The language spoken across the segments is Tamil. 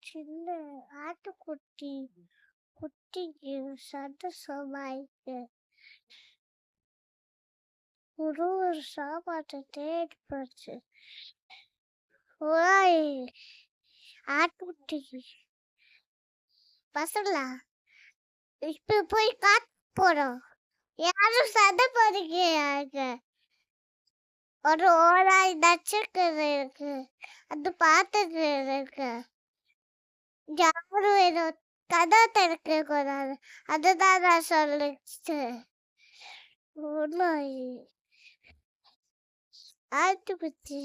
சின்ன ஆட்டுக்குட்டி குட்டிக்கு சண்டை சமாளிக்க ஒரு சாப்பாட்டை தேடி போச்சு. ஓய் ஆட்டுக்குட்டி பசங்களா, இப்ப போய் காத்து போறோம். யாரும் சண்டை போறீங்க. ஒரு ஓராய் நட்சத்திரம் இருக்கு, அது பார்த்துட்டு இருக்கு. யாரும் ஏதோ கதை திறக்க கூடாது, அதுதான் நான் சொல்லிச்சு. ஆட்டுக்குட்டி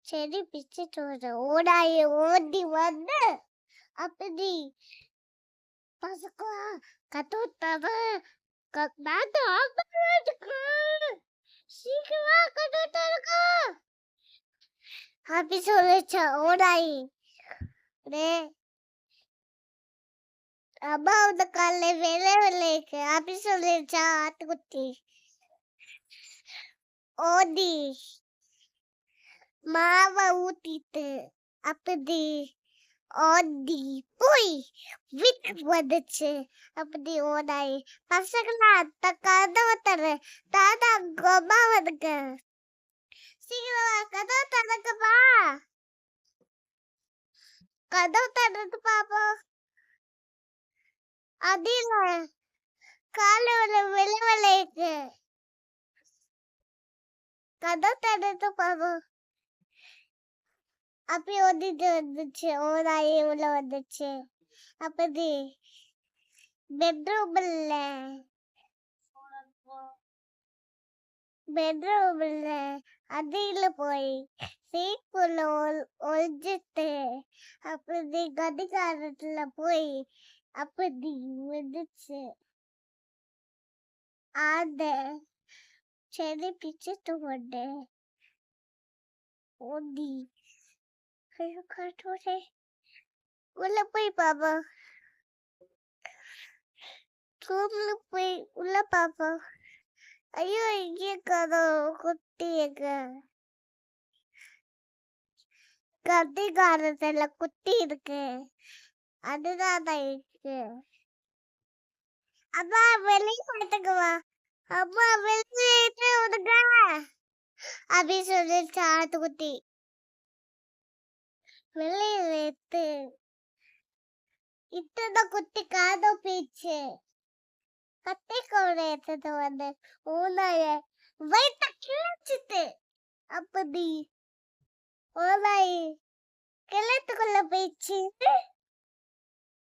செடி பிச்சுட்டு வர ஓடாய ஓடி வந்து அப்படி பசங்களா கத்துட்டாவ சீக்கிரமா கத்துட்டாருக்கா அப்படி சொல்லிச்சா ஓடாயி. அம்மா அந்த காலைல வெள்ளைக்கு அப்படி சொல்லிச்சா ஆட்டுக்குட்டி. ஓடி மாவை ஊத்திட்டு அப்படி ஓடி போய் வீட்டுக்கு வந்துச்சு. அப்படி ஓடாயி பசங்களா கதவை தர தாத்தா அம்மா வந்துங்க, சீக்கிரமா கதவை தரக்குப்பா, கதவு தரது பாப்போம். அதில காலையில வெள்ளைக்கு கதவு தரது பாப்போம். அப்படி ஓடிட்டு வந்துச்சு. ஓடாயி உள்ள வந்துச்சு. அப்படி பெட்ரூம்ல அதில போய் சீக்குள்ள ஒழிஞ்சிட்டு அப்படி கடிகாரத்துல போய் அப்படி வந்துச்சு. அந்த செடி பிச்சுட்டு கொண்டு ஓடி உள்ள போய் பாப்பா, ரூம்ல போய் உள்ள பாப்பா. ஐயோ இங்கே குட்டி கடிகாரத்துல குட்டி இருக்கு, அதுதான் இருக்கு. அம்மா வெளியே பார்த்துக்குவா, அம்மா வெளியே விடுங்க அப்படி சொல்லிச்சு ஆட்டுக்குட்டி. வெளியே வைத்து இத்தனை குட்டி காதோ பீச்சு கத்தி கோட எடுத்துட்டு வந்து ஓனாய வயிற்ற கிழிச்சிட்டு அப்படி ஓனாய் கிளத்துக்குள்ள போயிடுச்சு.